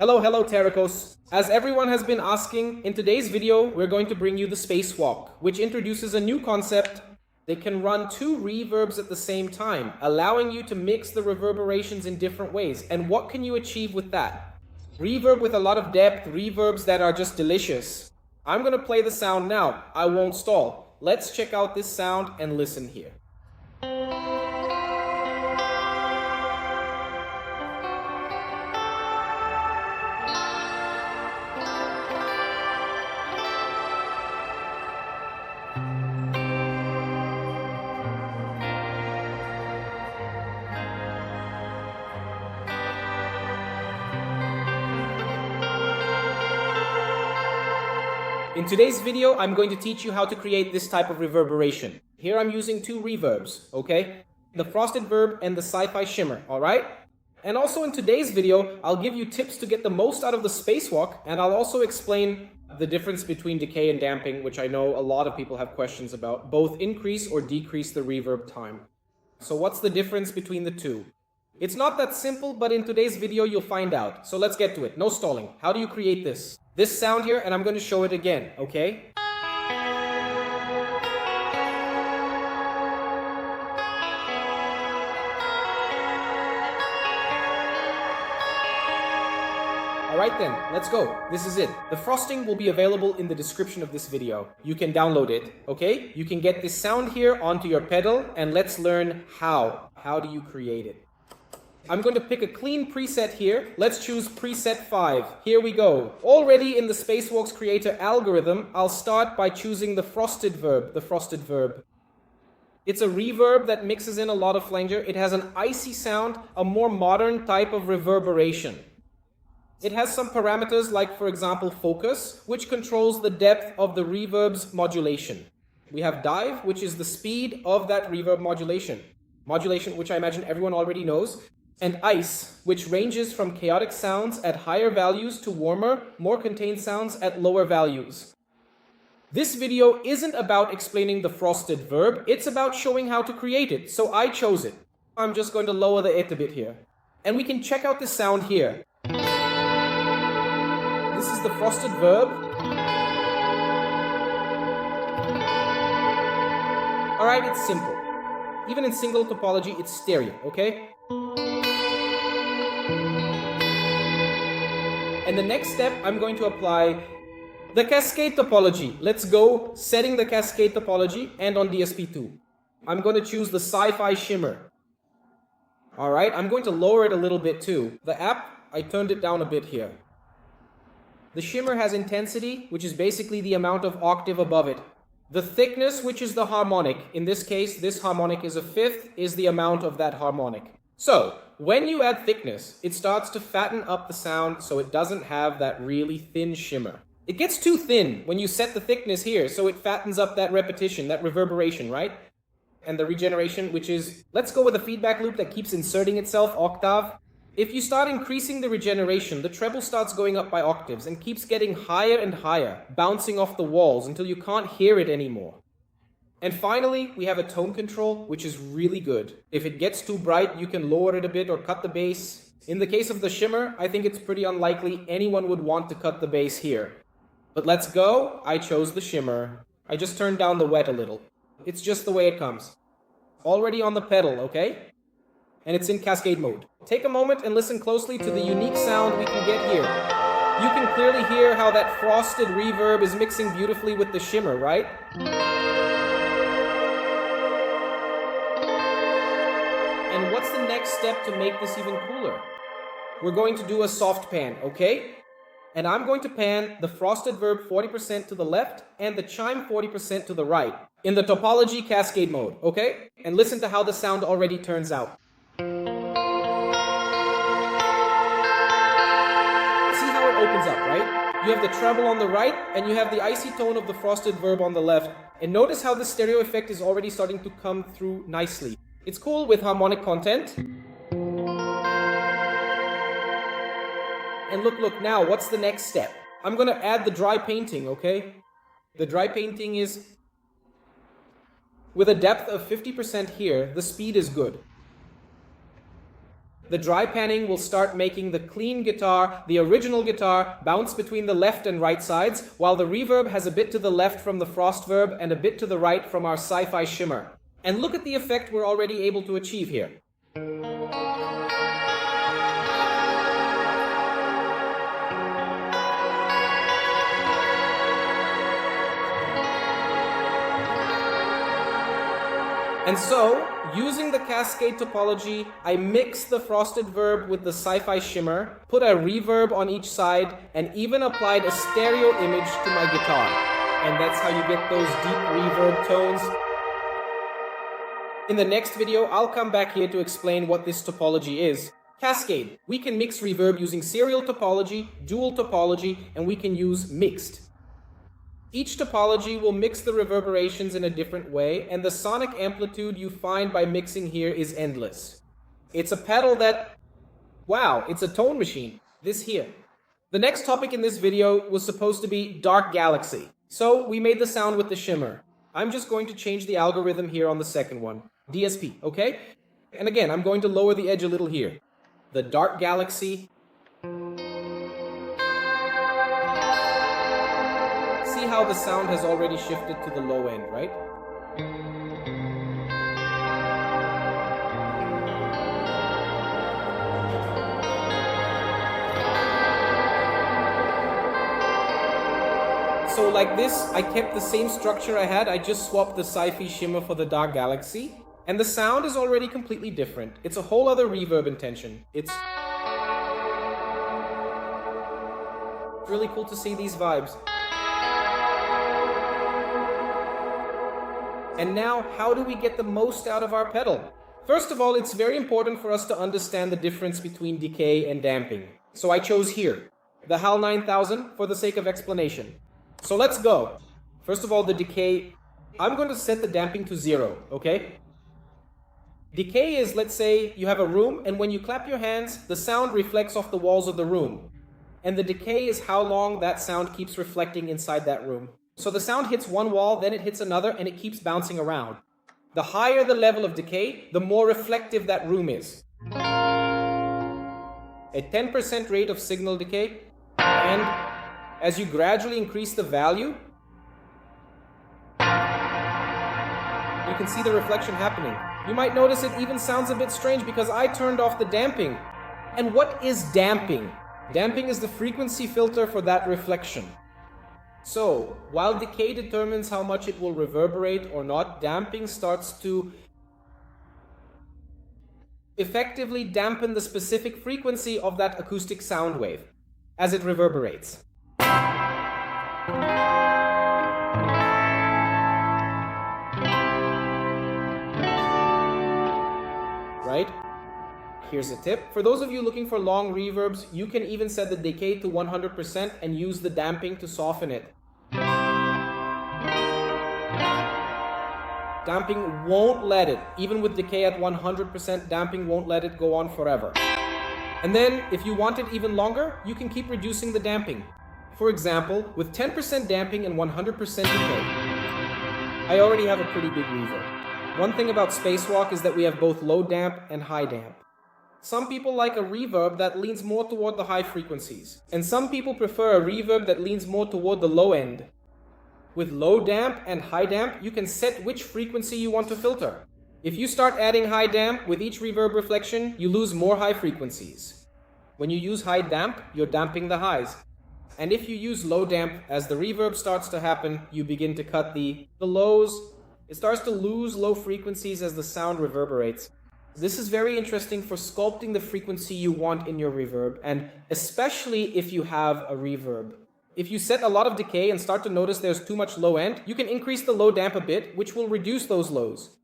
Hello, Terracos. As everyone has been asking, in today's video, we're going to bring you the SpaceWalk, which introduces a new concept. They can run two reverbs at the same time, allowing you to mix the reverberations in different ways. And what can you achieve with that? Reverb with a lot of depth, reverbs that are just delicious. I'm going to play the sound now. I won't stall. Let's check out this sound and listen here. In today's video, I'm going to teach you how to create this type of reverberation. Here I'm using two reverbs, okay? The frosted verb and the Sci-Fi Shimmer, alright? And also in today's video, I'll give you tips to get the most out of the SpaceWalk, and I'll also explain the difference between decay and damping, which I know a lot of people have questions about. Both increase or decrease the reverb time. So what's the difference between the two? It's not that simple, but in today's video you'll find out. So let's get to it. No stalling. How do you create this? This sound here, and I'm going to show it again, okay? Alright then, let's go. This is it. The frosting will be available in the description of this video. You can download it, okay? You can get this sound here onto your pedal, and let's learn how. How do you create it? I'm going to pick a clean preset here. Let's choose preset 5. Here we go. Already in the SpaceWalk's creator algorithm, I'll start by choosing the frosted verb. It's a reverb that mixes in a lot of flanger. It has an icy sound, a more modern type of reverberation. It has some parameters like, for example, focus, which controls the depth of the reverb's modulation. We have dive, which is the speed of that reverb modulation. Modulation, which I imagine everyone already knows. And ice, which ranges from chaotic sounds at higher values to warmer, more contained sounds at lower values. This video isn't about explaining the frosted verb, it's about showing how to create it, so I chose it. I'm just going to lower the it a bit here. And we can check out the sound here. This is the frosted verb. Alright, it's simple. Even in single topology, it's stereo, okay? And the next step, I'm going to apply the cascade topology. Let's go setting the cascade topology and on DSP2. I'm going to choose the Sci-Fi Shimmer. Alright, I'm going to lower it a little bit too. The app, I turned it down a bit here. The shimmer has intensity, which is basically the amount of octave above it. The thickness, which is the harmonic. In this case, this harmonic is a fifth, is the amount of that harmonic. So, when you add thickness, it starts to fatten up the sound so it doesn't have that really thin shimmer. It gets too thin when you set the thickness here, so it fattens up that repetition, that reverberation, right? And the regeneration, which is, let's go with a feedback loop that keeps inserting itself, octave. If you start increasing the regeneration, the treble starts going up by octaves and keeps getting higher and higher, bouncing off the walls until you can't hear it anymore. And finally, we have a tone control, which is really good. If it gets too bright, you can lower it a bit or cut the bass. In the case of the shimmer, I think it's pretty unlikely anyone would want to cut the bass here. But let's go. I chose the shimmer. I just turned down the wet a little. It's just the way it comes. Already on the pedal, okay? And it's in cascade mode. Take a moment and listen closely to the unique sound we can get here. You can clearly hear how that frosted reverb is mixing beautifully with the shimmer, right? And what's the next step to make this even cooler? We're going to do a soft pan, okay? And I'm going to pan the frosted verb 40% to the left and the chime 40% to the right in the topology cascade mode, okay? And listen to how the sound already turns out. See how it opens up, right? You have the treble on the right and you have the icy tone of the frosted verb on the left. And notice how the stereo effect is already starting to come through nicely. It's cool with harmonic content. And look, now, what's the next step? I'm going to add the dry painting, okay? The dry painting is with a depth of 50% here, the speed is good. The dry panning will start making the clean guitar, the original guitar, bounce between the left and right sides, while the reverb has a bit to the left from the frost verb and a bit to the right from our Sci-Fi Shimmer. And look at the effect we're already able to achieve here. And so, using the cascade topology, I mix the frosted verb with the Sci-Fi Shimmer, put a reverb on each side, and even applied a stereo image to my guitar. And that's how you get those deep reverb tones. In the next video, I'll come back here to explain what this topology is. Cascade. We can mix reverb using serial topology, dual topology, and we can use mixed. Each topology will mix the reverberations in a different way, and the sonic amplitude you find by mixing here is endless. It's a pedal that, wow, it's a tone machine. This here. The next topic in this video was supposed to be Dark Galaxy. So we made the sound with the shimmer. I'm just going to change the algorithm here on the second one. DSP, okay? And again, I'm going to lower the edge a little here. The Dark Galaxy. See how the sound has already shifted to the low end, right? So like this, I kept the same structure I had, I just swapped the Sci-Fi Shimmer for the Dark Galaxy, and the sound is already completely different. It's a whole other reverb intention. It's really cool to see these vibes. And now, how do we get the most out of our pedal? First of all, it's very important for us to understand the difference between decay and damping. So I chose here, the HAL 9000 for the sake of explanation. So let's go. First of all, the decay, I'm going to set the damping to 0, okay? Decay is, let's say, you have a room, and when you clap your hands, the sound reflects off the walls of the room. And the decay is how long that sound keeps reflecting inside that room. So the sound hits one wall, then it hits another, and it keeps bouncing around. The higher the level of decay, the more reflective that room is. A 10% rate of signal decay, and as you gradually increase the value, you can see the reflection happening. You might notice it even sounds a bit strange because I turned off the damping. And what is damping? Damping is the frequency filter for that reflection. So, while decay determines how much it will reverberate or not, damping starts to effectively dampen the specific frequency of that acoustic sound wave as it reverberates. Right? Here's a tip. For those of you looking for long reverbs, you can even set the decay to 100% and use the damping to soften it. Damping won't let it. Even with decay at 100%, damping won't let it go on forever. And then, if you want it even longer, you can keep reducing the damping. For example, with 10% damping and 100% decay, I already have a pretty big reverb. One thing about SpaceWalk is that we have both low damp and high damp. Some people like a reverb that leans more toward the high frequencies, and some people prefer a reverb that leans more toward the low end. With low damp and high damp, you can set which frequency you want to filter. If you start adding high damp with each reverb reflection, you lose more high frequencies. When you use high damp, you're damping the highs. And if you use low damp, as the reverb starts to happen, you begin to cut the lows. It starts to lose low frequencies as the sound reverberates. This is very interesting for sculpting the frequency you want in your reverb, and especially if you have a reverb. If you set a lot of decay and start to notice there's too much low end, you can increase the low damp a bit, which will reduce those lows.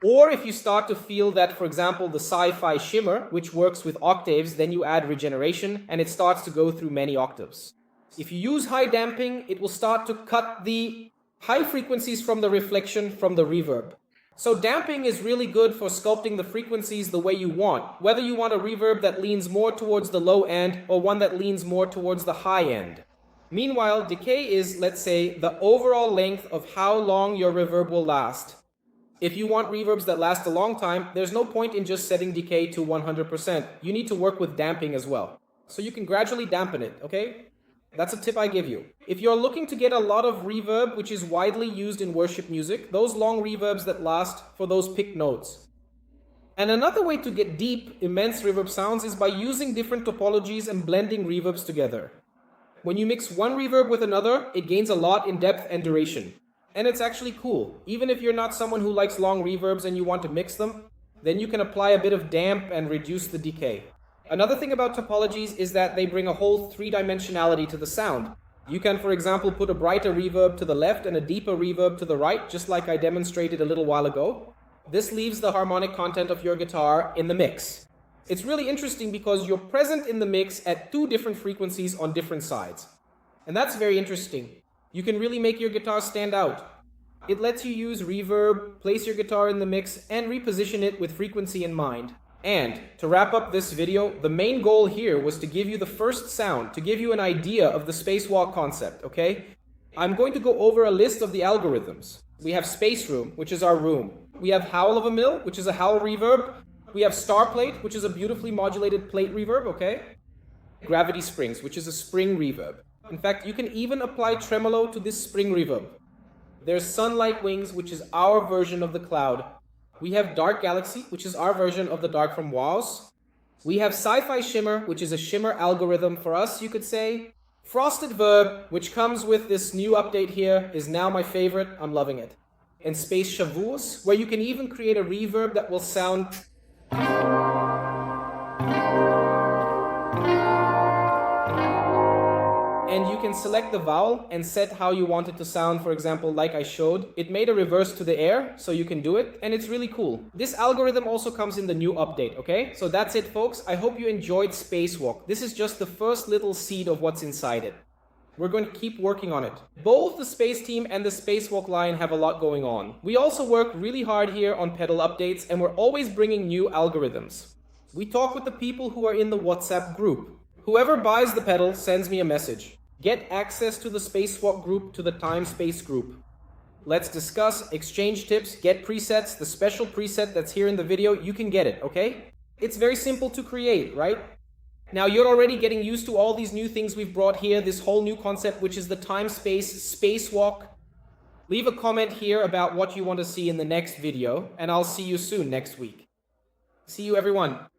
Or if you start to feel that, for example, the Sci-Fi Shimmer, which works with octaves, then you add regeneration, and it starts to go through many octaves. If you use high damping, it will start to cut the high frequencies from the reflection from the reverb. So damping is really good for sculpting the frequencies the way you want, whether you want a reverb that leans more towards the low end or one that leans more towards the high end. Meanwhile, decay is, let's say, the overall length of how long your reverb will last. If you want reverbs that last a long time, there's no point in just setting decay to 100%. You need to work with damping as well. So you can gradually dampen it, okay? That's a tip I give you. If you're looking to get a lot of reverb, which is widely used in worship music, those long reverbs that last for those picked notes. And another way to get deep, immense reverb sounds is by using different topologies and blending reverbs together. When you mix one reverb with another, it gains a lot in depth and duration. And it's actually cool. Even if you're not someone who likes long reverbs and you want to mix them, then you can apply a bit of damp and reduce the decay. Another thing about topologies is that they bring a whole three-dimensionality to the sound. You can, for example, put a brighter reverb to the left and a deeper reverb to the right, just like I demonstrated a little while ago. This leaves the harmonic content of your guitar in the mix. It's really interesting because you're present in the mix at two different frequencies on different sides. And that's very interesting. You can really make your guitar stand out. It lets you use reverb, place your guitar in the mix, and reposition it with frequency in mind. And to wrap up this video, the main goal here was to give you the first sound, to give you an idea of the SpaceWalk concept, okay? I'm going to go over a list of the algorithms. We have Space Room, which is our room. We have Howl of a Mill, which is a howl reverb. We have Star Plate, which is a beautifully modulated plate reverb, okay? Gravity Springs, which is a spring reverb. In fact, you can even apply tremolo to this spring reverb. There's Sunlight Wings, which is our version of the cloud. We have Dark Galaxy, which is our version of the dark from WoWs. We have Sci-Fi Shimmer, which is a shimmer algorithm for us, you could say. Frosted Verb, which comes with this new update here, is now my favorite. I'm loving it. And Spatial Vowels, where you can even create a reverb that will sound... And you can select the vowel and set how you want it to sound. For example, like I showed, it made a reverse to the air, so you can do it, and it's really cool. This algorithm also comes in the new update, okay? So that's it, folks. I hope you enjoyed SpaceWalk. This is just the first little seed of what's inside it. We're going to keep working on it. Both the Space team and the SpaceWalk line have a lot going on. We also work really hard here on pedal updates, and we're always bringing new algorithms. We talk with the people who are in the WhatsApp group. Whoever buys the pedal sends me a message. Get access to the SpaceWalk group, to the Time Space group. Let's discuss, exchange tips, get presets. The special preset that's here in the video, you can get it, okay? It's very simple to create, right? Now you're already getting used to all these new things we've brought here, this whole new concept, which is the time-space SpaceWalk. Leave a comment here about what you want to see in the next video, and I'll see you soon next week. See you, everyone.